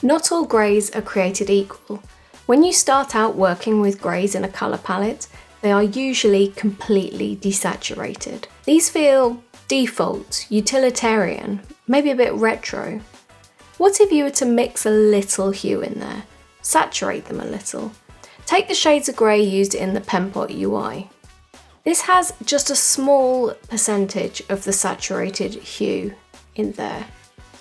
Not all greys are created equal. When you start out working with greys in a colour palette, they are usually completely desaturated. These feel default, utilitarian, maybe a bit retro. What if you were to mix a little hue in there? Saturate them a little. Take the shades of grey used in the Penpot UI. This has just a small percentage of the saturated hue in there.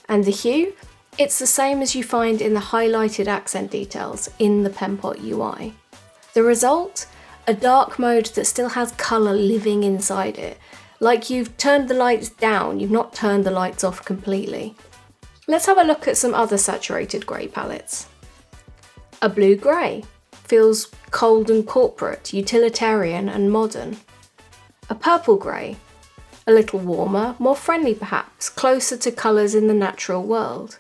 And the hue? It's the same as you find in the highlighted accent details in the Penpot UI. The result? A dark mode that still has colour living inside it. Like you've turned the lights down, you've not turned the lights off completely. Let's have a look at some other saturated grey palettes. A blue grey feels cold and corporate, utilitarian and modern. A purple grey, a little warmer, more friendly perhaps, closer to colours in the natural world.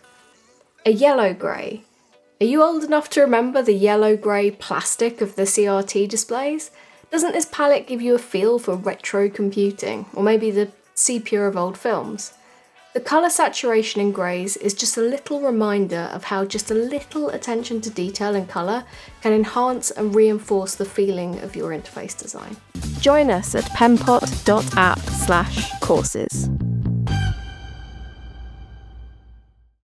A yellow grey. Are you old enough to remember the yellow-grey plastic of the CRT displays? Doesn't this palette give you a feel for retro computing, or maybe the sepia of old films? The colour saturation in greys is just a little reminder of how just a little attention to detail and colour can enhance and reinforce the feeling of your interface design. Join us at penpot.app/courses.